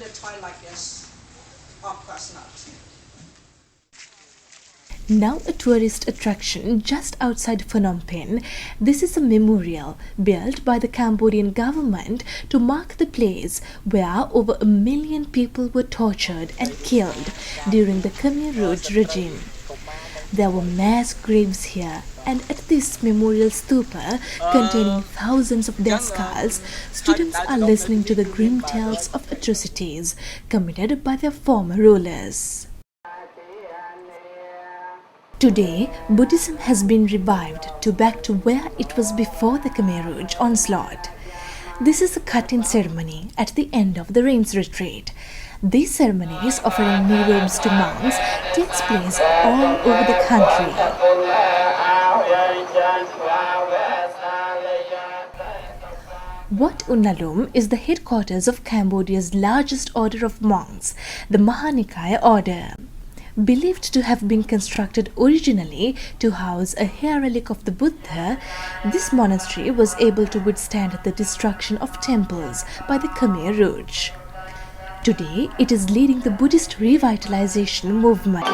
with a toy like this, of course not. Now a tourist attraction just outside Phnom Penh, this is a memorial built by the Cambodian government to mark the place where over 1 million people were tortured and killed during the Khmer Rouge regime. There were mass graves here, and at this memorial stupa containing thousands of death skulls, students are listening to the grim tales of atrocities committed by their former rulers. Today, Buddhism has been revived back to where it was before the Khmer Rouge onslaught. This is a cut-in ceremony at the end of the rains retreat. These ceremonies offering new robes to monks takes place all over the country. Wat Unalum is the headquarters of Cambodia's largest order of monks, the Mahanikaya order. Believed to have been constructed originally to house a hair relic of the Buddha, this monastery was able to withstand the destruction of temples by the Khmer Rouge. Today, it is leading the Buddhist revitalization movement.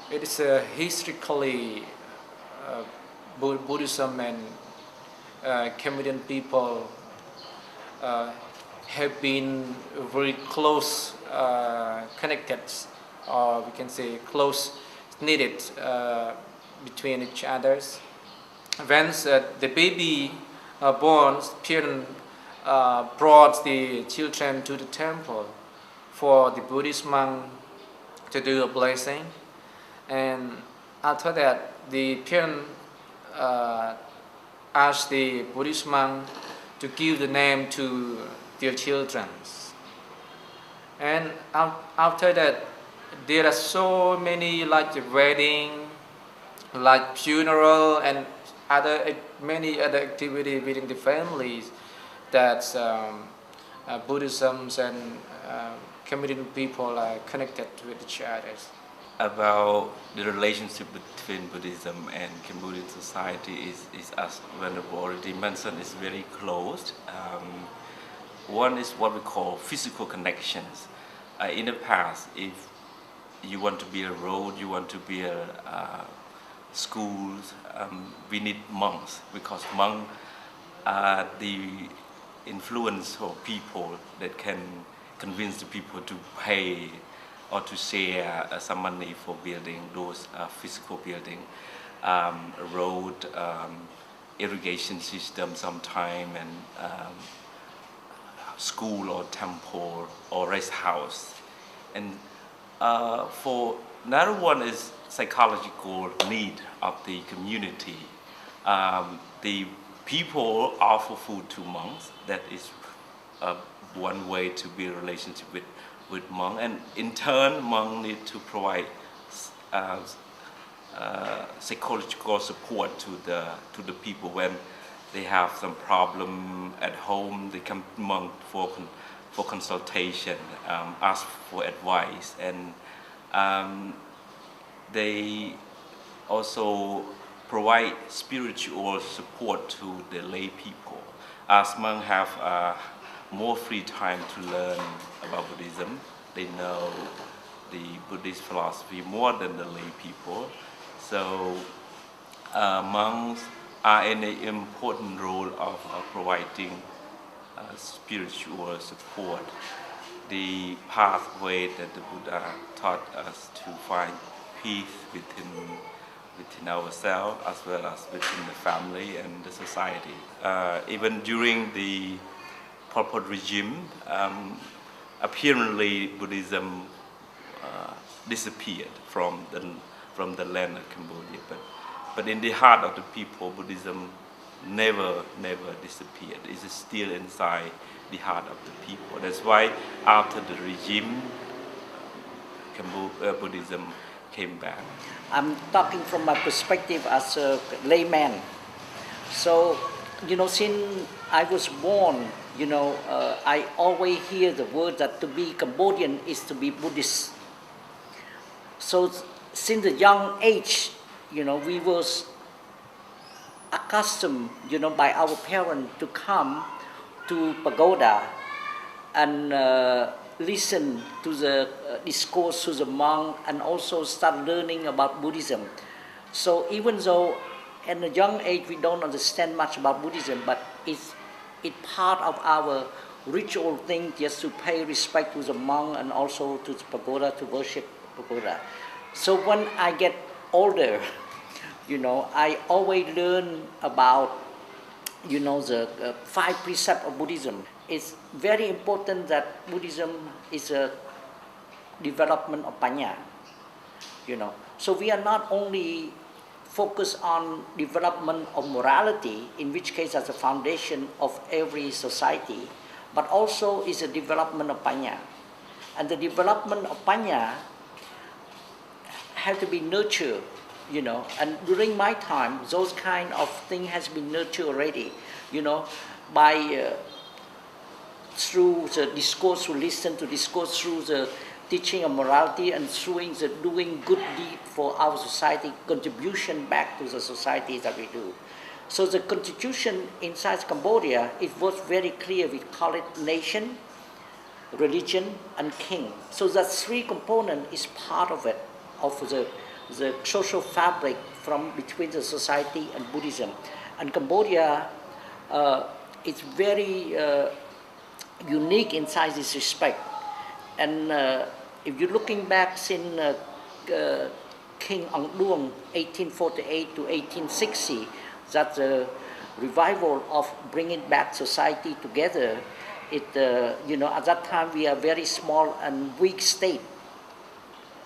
It is historically Buddhism and Cambodian people have been very close connected, or we can say close knitted between each others. When the baby born, parents brought the children to the temple for the Buddhist monk to do a blessing. And after that, the parent asked the Buddhist monk to give the name to their children. And after that, there are so many like wedding, like funeral, and many other activities within the families that Buddhism and Cambodian people are connected with each other. About the relationship between Buddhism and Cambodian society is as Venerable already mentioned, is very close. One is what we call physical connections. In the past, if you want to build a road, you want to build schools, we need monks, because monks are the influence of people that can convince the people to pay or to share some money for building those physical building, road, irrigation system sometime, and school or temple or rest house. And for another one is psychological need of the community. The people offer food to monks. That is one way to build a relationship with monk, and in turn monk need to provide psychological support to the people when they have some problem at home. They come to monk for consultation, ask for advice, and they also provide spiritual support to the lay people. As monks have more free time to learn about Buddhism, they know the Buddhist philosophy more than the lay people. So monks are in an important role of providing spiritual support, the pathway that the Buddha taught us to find peace within ourselves as well as within the family and the society. Even during the Pol Pot regime, apparently Buddhism disappeared from the land of Cambodia, but in the heart of the people, Buddhism never disappeared. It is still inside the heart of the people. That's why after the regime, Buddhism came back. I'm talking from my perspective as a layman. So, since I was born, I always hear the word that to be Cambodian is to be Buddhist. So since a young age, we was accustomed, by our parents to come to pagoda and listen to the discourse to the monk and also start learning about Buddhism. So even though at a young age we don't understand much about Buddhism, but it's part of our ritual thing just to pay respect to the monk and also to the pagoda, to worship pagoda. So when I get older, I always learn about, the 5 precepts of Buddhism. It's very important that Buddhism is a development of Panya, So we are not only focused on development of morality, in which case as a foundation of every society, but also is a development of Panya. And the development of Panya have to be nurtured, and during my time, those kind of thing has been nurtured already, by through the discourse, we listen to discourse through the teaching of morality and through the doing good deed for our society, contribution back to the society that we do. So the constitution inside Cambodia, it was very clear. We call it nation, religion, and king. So that 3 components is part of it, of the social fabric from between the society and Buddhism. And Cambodia is very unique inside this respect. And if you're looking back since King Oeun, 1848 to 1860, that the revival of bringing back society together, at that time we are very small and weak state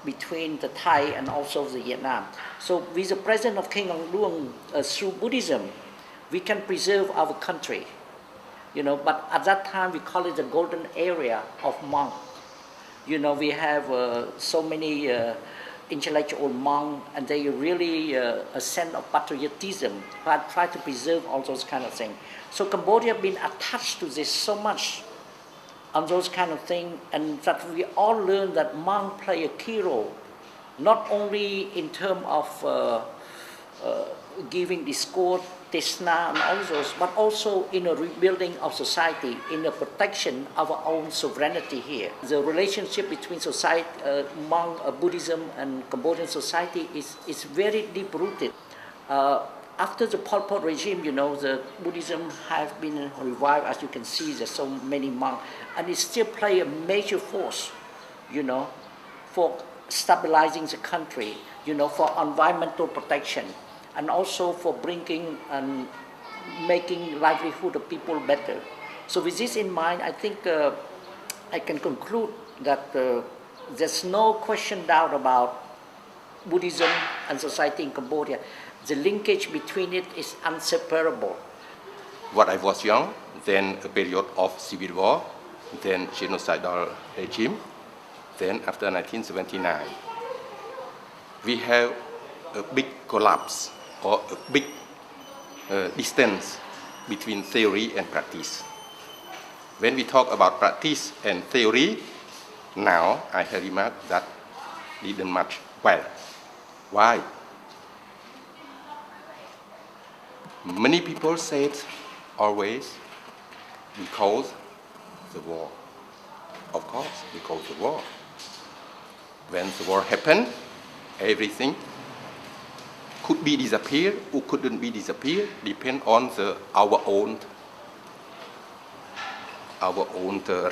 between the Thai and also the Vietnam. So with the presence of King Oeun, through Buddhism, we can preserve our country, but at that time we call it the golden area of monks. We have so many intellectual monks, and they really a sense of patriotism, but try to preserve all those kind of things. So Cambodia been attached to this so much on those kind of things, and that we all learn that monks play a key role, not only in terms of giving discourse, Tesna and all those, but also in a rebuilding of society, in the protection of our own sovereignty here. The relationship between society, monk, Buddhism and Cambodian society is very deep-rooted. After the Pol Pot regime, the Buddhism has been revived. As you can see, there's so many monks, and it still plays a major force, for stabilizing the country, for environmental protection, and also for bringing and making livelihood of people better. So with this in mind, I think I can conclude that there's no doubt about Buddhism and society in Cambodia. The linkage between it is inseparable. When I was young, then a period of civil war, then genocidal regime, then after 1979, we have a big collapse or a big distance between theory and practice. When we talk about practice and theory, now I have remarked that didn't match well. Why? Many people said always because the war. Of course, because the war. When the war happened, everything could be disappeared or couldn't be disappeared, depend on our own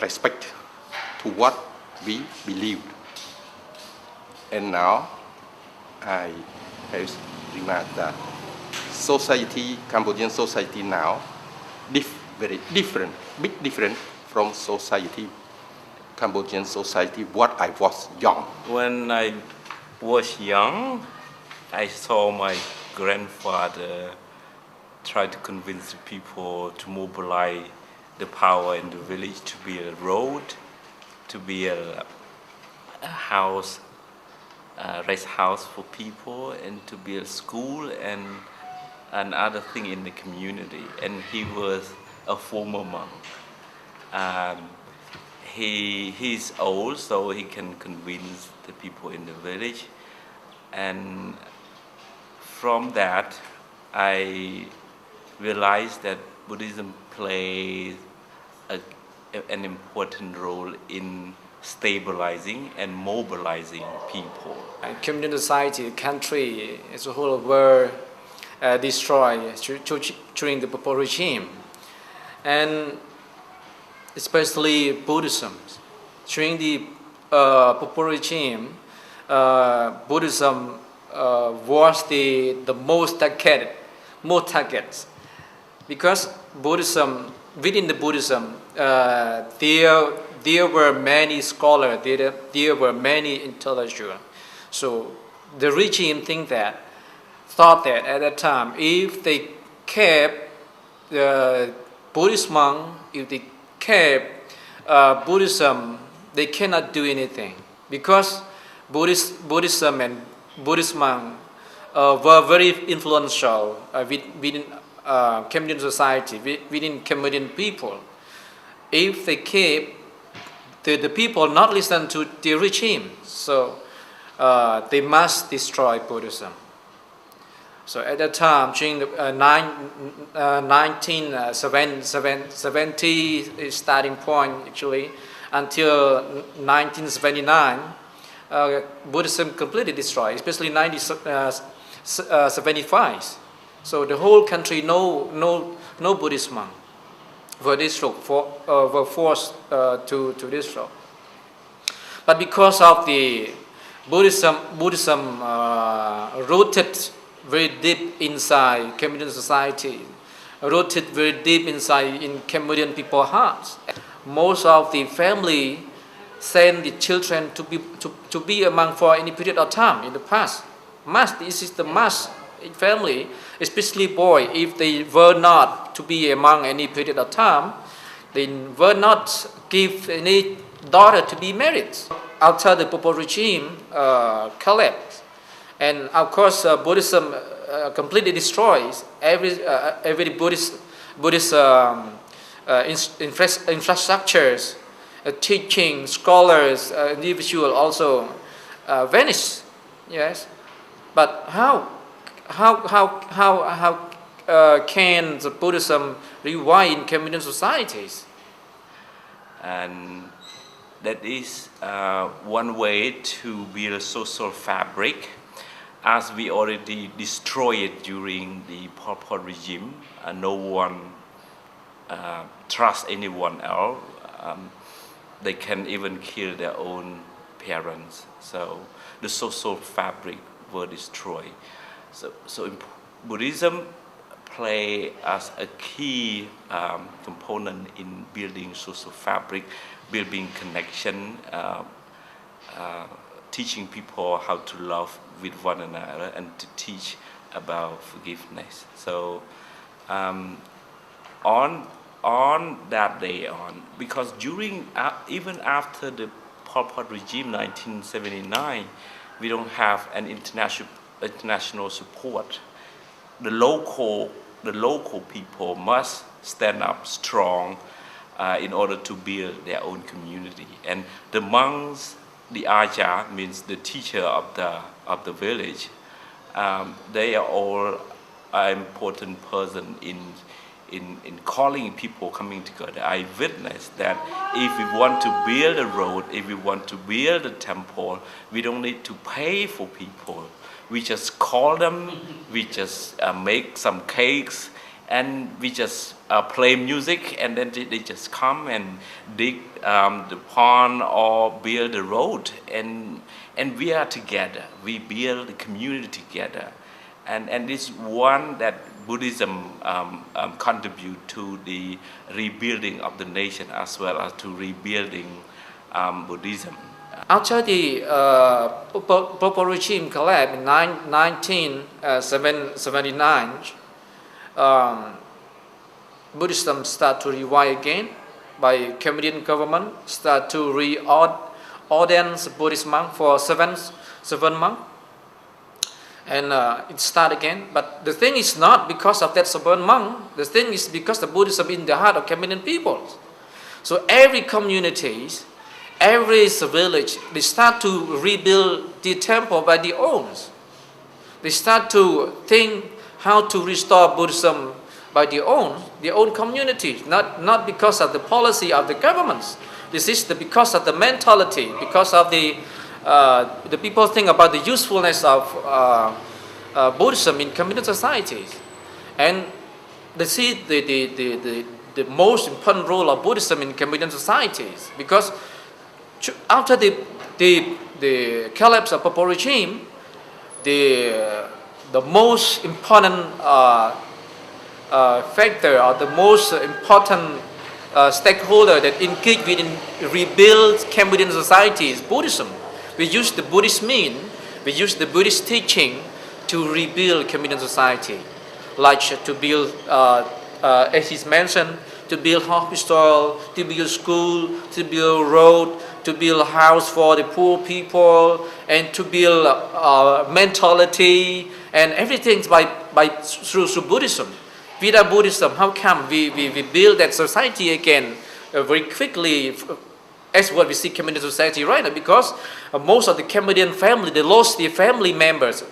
respect to what we believed. And now I have remarked that society, Cambodian society now, very different, big different from society, Cambodian society, what I was young. When I was young, I saw my grandfather try to convince the people to mobilize the power in the village to build a road, to build a house, a rest house for people, and to build school and other thing in the community. And he was a former monk. He's old, so he can convince the people in the village. And from that, I realized that Buddhism plays an important role in stabilizing and mobilizing people. Communist society, country as a whole were destroyed during the Pol Pot regime, and especially Buddhism. During the Pol Pot regime, Buddhism was the most targets, because Buddhism, within the Buddhism, there were many scholars, there were many intellectuals. So the regime thought that at that time, if they kept the Buddhist monk, if they kept Buddhism, they cannot do anything, because Buddhism and Buddhist monks were very influential within Cambodian society, within Cambodian people. If they keep the people not listen to the regime, so they must destroy Buddhism. So at that time, during the 1970 starting point actually, until 1979, Buddhism completely destroyed, especially 1975. So the whole country no Buddhist monk were forced to destroy. But because of the Buddhism rooted very deep inside Cambodian society, rooted very deep inside in Cambodian people's hearts. Most of the family send the children to be a monk for any period of time in the past. This is the must in family, especially boy. If they were not to be a monk any period of time, they were not give any daughter to be married. After the Pol Pot regime collapsed, and of course Buddhism completely destroys every Buddhist infrastructures, teaching, scholars, individual also vanish. Yes, but how can the Buddhism revive in Cambodian societies? And that is one way to build a social fabric, as we already destroyed it during the Pol Pot regime. No one trusts anyone else. They can even kill their own parents. So the social fabric were destroyed. So Buddhism play as a key component in building social fabric, building connection, teaching people how to love with one another, and to teach about forgiveness. So on that day on, because during even after the Pol Pot regime 1979, we don't have an international support. The local people must stand up strong in order to build their own community. And the monks, the aja, means the teacher of the village, they are all an important person in calling people coming together. I witnessed that if we want to build a road, if we want to build a temple, we don't need to pay for people. We just call them, we just make some cakes, and we just play music, and then they just come and dig the pond or build a road, and we are together. We build the community together, and this one that Buddhism contribute to the rebuilding of the nation as well as to rebuilding Buddhism. After the Pol Pot regime collapsed in 1979, Buddhism started to revive again by Cambodian government, start to reordain Buddhist monk for seven months. and it start again. But the thing is not because of that stubborn monk. The thing is because the Buddhism in the heart of Cambodian people. So every community, every village, they start to rebuild the temple by their own. They start to think how to restore Buddhism by their own community, not because of the policy of the governments. This is because of the mentality, because of the people think about the usefulness of Buddhism in Cambodian societies, and they see the most important role of Buddhism in Cambodian societies, because after the collapse of Pol Pot regime, the most important factor or the most important stakeholder that engage in rebuild Cambodian society is Buddhism. We use the Buddhist mean, we use the Buddhist teaching to rebuild Cambodian society, like to build, as he's mentioned, to build hospital, to build school, to build road, to build a house for the poor people, and to build mentality and everything through Buddhism. Without Buddhism, how come we build that society again very quickly, as what we see Cambodian society right now? Because most of the Cambodian family, they lost their family members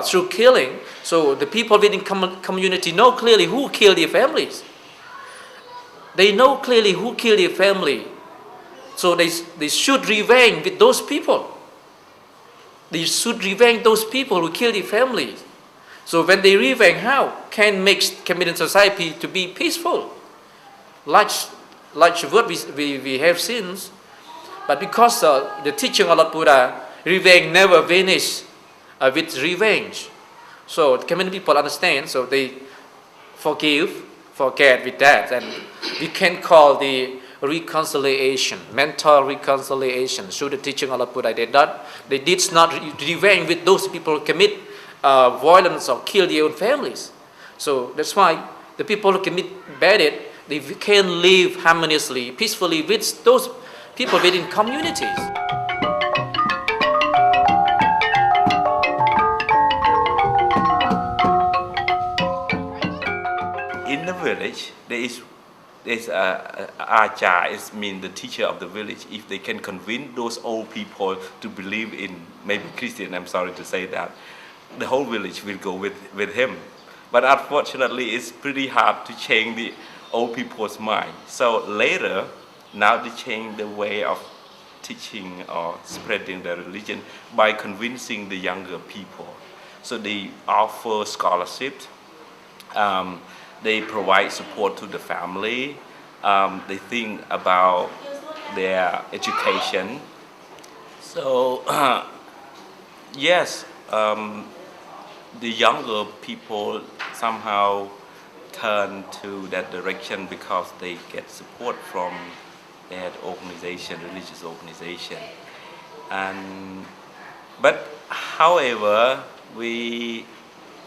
through killing. So the people within community know clearly who killed their families. They know clearly who killed their family. So they should revenge with those people. They should revenge those people who killed their families. So when they revenge, how can make Cambodian society to be peaceful? Like what we have seen. But because the teaching of Lord Buddha, revenge never vanish with revenge. So the Cambodian people understand, so they forget with that. And we can call the reconciliation, mental reconciliation. Through the teaching of Lord Buddha, they did not revenge with those people who commit violence or kill their own families. So that's why the people who commit bad deed, they can live harmoniously, peacefully with those people within communities. In the village, there is Acha, it means the teacher of the village. If they can convince those old people to believe in maybe Christian, I'm sorry to say that, the whole village will go with him. But unfortunately, it's pretty hard to change the old people's mind. So later, now they change the way of teaching or spreading their religion by convincing the younger people. So they offer scholarship, they provide support to the family, they think about their education. So yes, the younger people somehow turn to that direction because they get support from their organization, religious organization. But however, we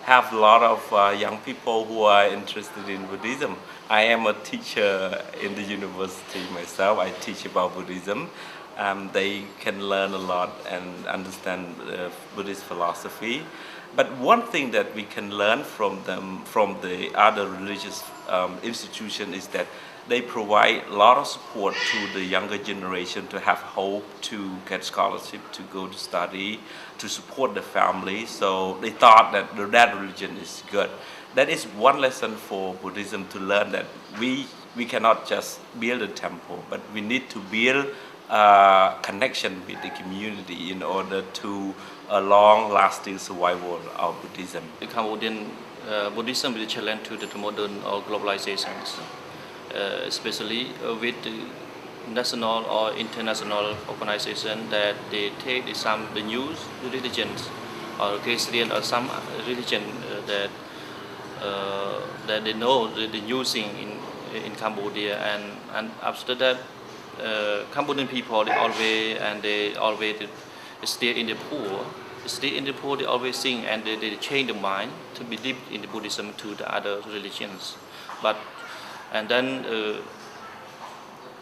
have a lot of young people who are interested in Buddhism. I am a teacher in the university myself. I teach about Buddhism. They can learn a lot and understand Buddhist philosophy. But one thing that we can learn from them, from the other religious institution, is that they provide a lot of support to the younger generation to have hope, to get scholarship, to go to study, to support the family. So they thought that that religion is good. That is one lesson for Buddhism, to learn that we cannot just build a temple, but we need to build a connection with the community in order to a long-lasting survival of Buddhism. The Cambodian Buddhism is a challenge to the modern or globalizations, especially with the national or international organization that they take the new religions or Christian or some religion that they know the new thing in Cambodia, and after that Cambodian people they always stay in the poor. They always think, and they change their mind to believe in the Buddhism to the other religions. And then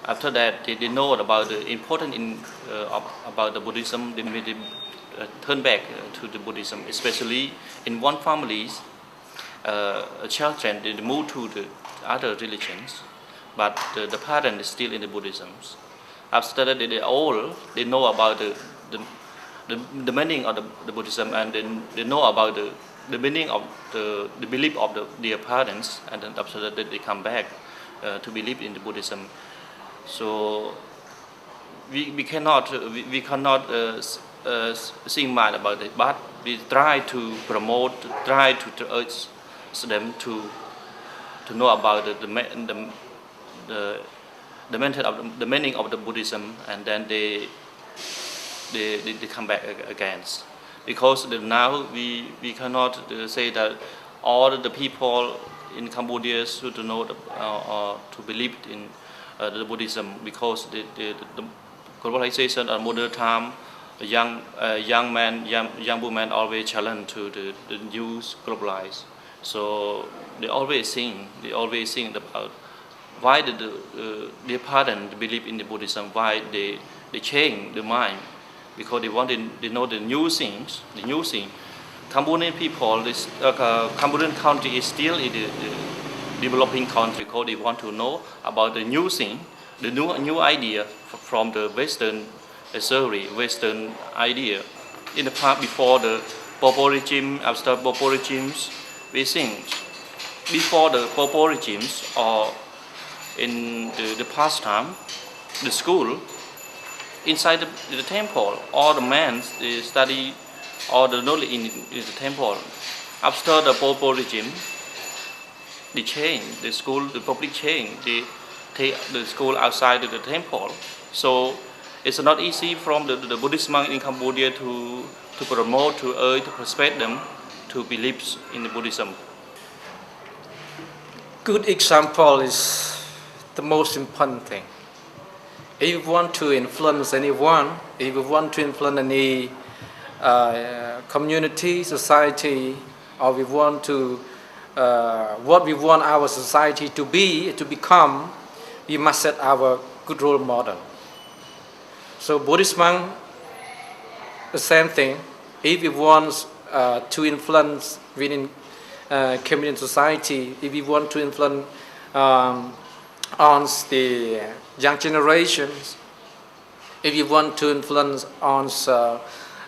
After that, they know about the important about the Buddhism. They turn back to the Buddhism, especially in one families, children they move to the other religions, but the parent is still in the Buddhism. After that, they know about the meaning of the Buddhism, and then they know about the meaning of the belief of their parents, and then after that they come back to believe in the Buddhism. So we cannot sing mad about it, but we try to promote, try to urge them to know about the method of the meaning of the Buddhism, and then they come back again. Because now we cannot say that all the people in Cambodia should know or to believe in the Buddhism, because the globalization at modern time, young women always challenge to the news globalized. So they always think about why did their parents believe in the Buddhism, why they change their mind, because they know the new things. Cambodian people, Cambodian country is still in the developing country, because they want to know about the new thing, the new idea from the Western theory, Western idea. In the past, before the Pol Pot regime, after Pol Pot regimes, we think before the Pol Pot regimes or in the past time, the school inside the temple, all the men they study all the knowledge in the temple. After the Pol Pot regime, they change the school, the public change. They take the school outside of the temple. So it's not easy from the Buddhist monk in Cambodia to promote, to urge, to persuade them to believe in the Buddhism. Good example is the most important thing. If you want to influence anyone, if you want to influence any community, society, or we want to what we want our society to be, to become, we must set our good role model. So Buddhist monk, the same thing. If we want to influence within Cambodian society, if we want to influence on the young generations, if we want to influence on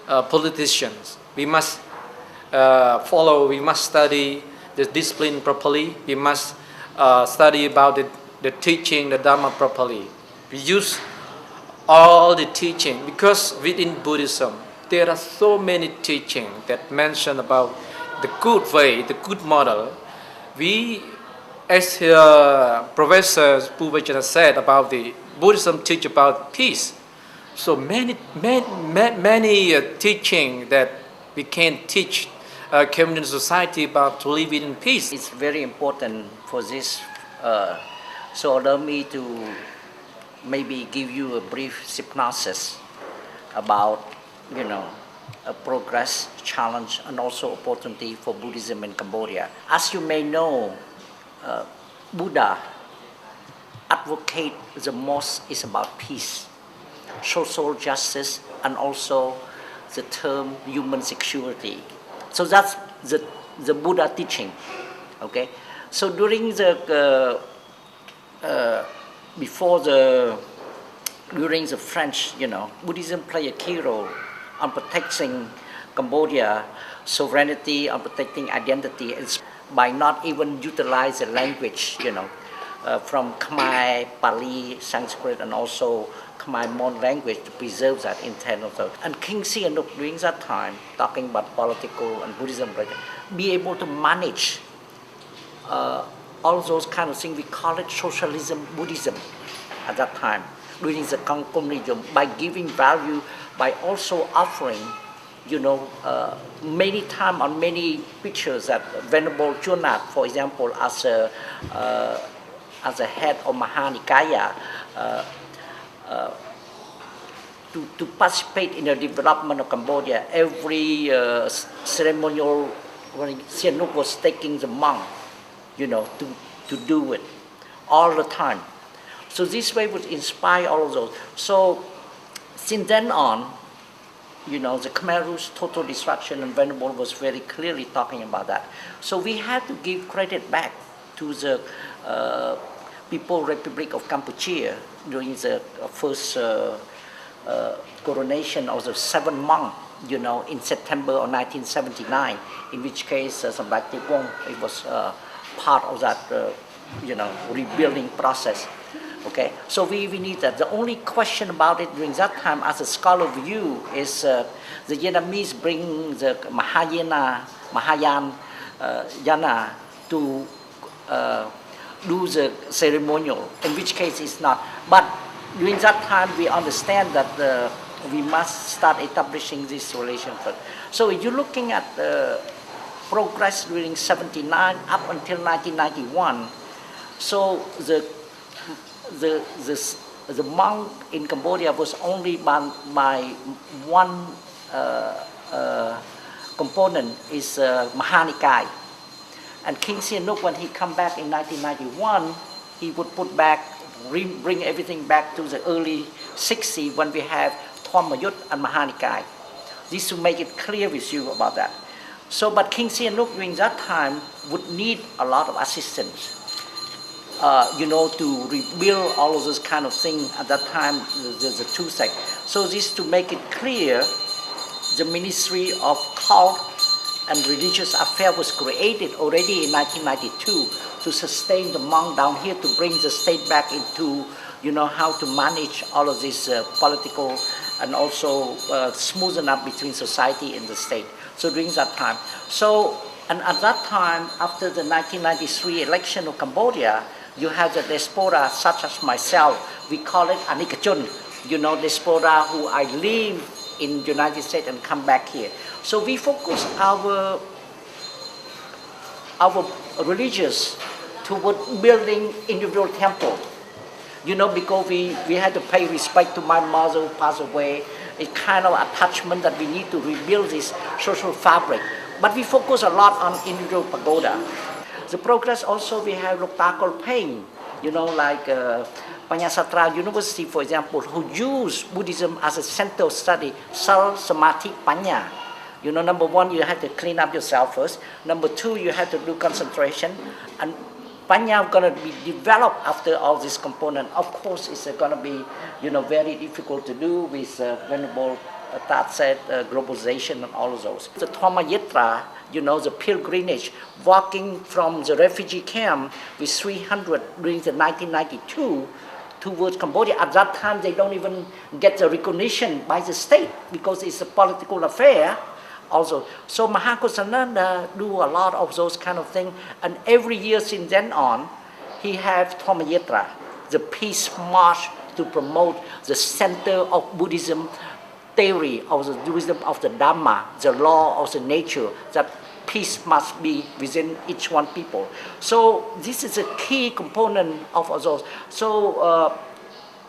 politicians, we must follow, we must study the discipline properly, we must study about the teaching, the Dharma properly. We use all the teaching, because within Buddhism, there are so many teachings that mention about the good way, the good model. We, as Professor Sovachana said about the Buddhism teach about peace. So many teaching that we can teach Cambodian society about to live in peace. It's very important for this. So allow me to maybe give you a brief synopsis about, a progress, challenge, and also opportunity for Buddhism in Cambodia. As you may know, Buddha advocate the most is about peace, social justice, and also the term human security. So that's the Buddha teaching. Okay, so during the during the French, Buddhism played a key role on protecting Cambodia sovereignty, on protecting identity, by not even utilize the language, from Khmer, Pali, Sanskrit, and also Khmer Mon language to preserve that intent of the. And King Sihanouk during that time, talking about political and Buddhism, be able to manage all those kind of things. We call it socialism Buddhism at that time during the communism, by giving value, by also offering, many times on many pictures that Venerable Chunat, for example, as a head of Mahanikaya, to participate in the development of Cambodia. Every ceremonial, when Sihanouk was taking the monk, to do it all the time. So this way would inspire all of those. So since then on, you know, the Khmer Rouge total destruction and Venerable was very clearly talking about that. So we had to give credit back to the People Republic of Cambodia during the first coronation of the 7th monk, you know, in September of 1979, in which case Samdech Tepong, it was part of that, you know, rebuilding process. Okay, so we need that. The only question about it during that time, as a scholar view, is the Vietnamese bring the Mahayana Yana to do the ceremonial, in which case it's not. But during that time, we understand that we must start establishing this relation first. So you're looking at the progress during 79 up until 1991. So the monk in Cambodia was only by one component, is Mahanikai. And King Sihanouk, when he come back in 1991, he would put back, bring everything back to the early 60s when we have Thomayut and Mahanikai. This to make it clear with you about that. So, but King Sihanouk during that time would need a lot of assistance. You know, to rebuild all of those kind of things. At that time, there's a two sects. So this to make it clear, the Ministry of Cult and Religious Affairs was created already in 1992 to sustain the monk down here, to bring the state back into, you know, how to manage all of this political and also smoothen up between society and the state. So during that time. So, and at that time, after the 1993 election of Cambodia, you have the diaspora such as myself. We call it Anikachun, you know, diaspora who I live in the United States and come back here. So we focus our religious toward building individual temple. You know, because we had to pay respect to my mother who passed away. It's kind of attachment that we need to rebuild this social fabric. But we focus a lot on individual pagoda. The progress also, we have local pain, you know, like Pannasastra University, for example, who use Buddhism as a center of study, Sal, Samadhi, Panya. You know, number one, you have to clean up yourself first. Number two, you have to do concentration. And Panya is going to be developed after all this component. Of course, it's going to be, you know, very difficult to do with Venerable Tat said, globalization and all of those. The Thoma Yatra, you know, the pilgrimage, walking from the refugee camp with 300 during the 1992 towards Cambodia. At that time, they don't even get the recognition by the state because it's a political affair also. So Mahakosananda do a lot of those kind of things. And every year since then on, he has Thoma Yatra, the peace march to promote the center of Buddhism theory of the wisdom of the Dhamma, the law of the nature, that peace must be within each one people. So this is a key component of those. So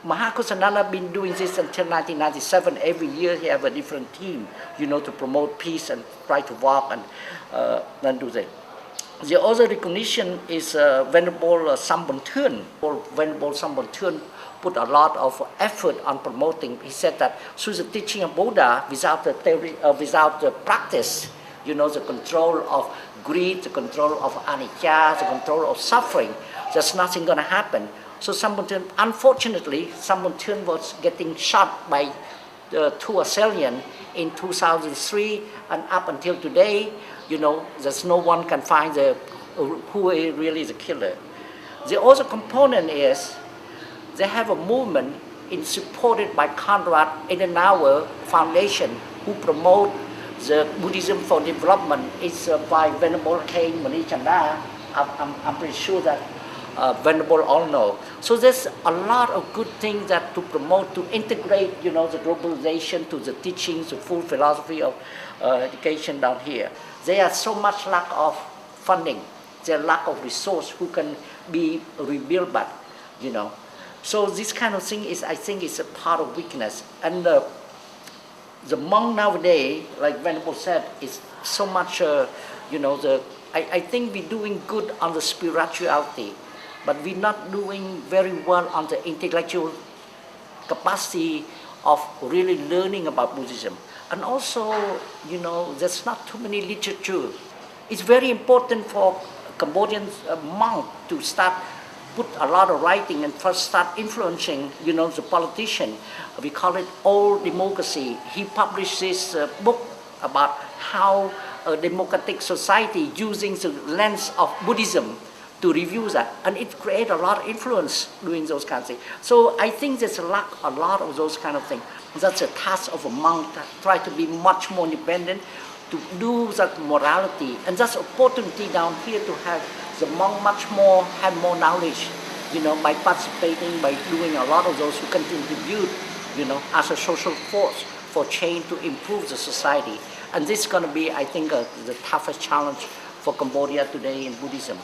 Mahakosananda been doing this until 1997. Every year he have a different team, you know, to promote peace and try to walk and do that. The other recognition is Venerable Sambon Thuen. Venerable Sambon Thuen put a lot of effort on promoting. He said that through the teaching of Buddha, without the theory, without the practice, you know, the control of greed, the control of anicca, the control of suffering, there's nothing going to happen. So Sambon Thuen, unfortunately, Sambon Thuen was getting shot by two assailants in 2003, and up until today, you know, there's no one can find who really is the killer. The other component is they have a movement supported by Conrad Adenauer Foundation, who promote the Buddhism for Development. It's by Venerable Heng Mani Chanda. I'm pretty sure that Venerable all know. So there's a lot of good things that to promote, to integrate, you know, the globalization to the teachings, the full philosophy of education down here. There are so much lack of funding, there lack of resource who can be rebuilt back, you know. So this kind of thing is, I think, is a part of weakness. And the monk nowadays, like Venerable said, is so much, you know, I think we're doing good on the spirituality, but we're not doing very well on the intellectual capacity of really learning about Buddhism. And also, there's not too many literature. It's very important for Cambodian monk to start put a lot of writing and first start influencing, the politician. We call it Old Democracy. He published this book about how a democratic society using the lens of Buddhism to review that, and it created a lot of influence doing those kinds of things. So I think there's a lot of those kind of things. That's a task of a monk to try to be much more independent, to do that morality, and that's opportunity down here to have the monk have more knowledge, by participating, by doing a lot of those who can contribute, as a social force for change to improve the society. And this is going to be, I think, the toughest challenge for Cambodia today in Buddhism.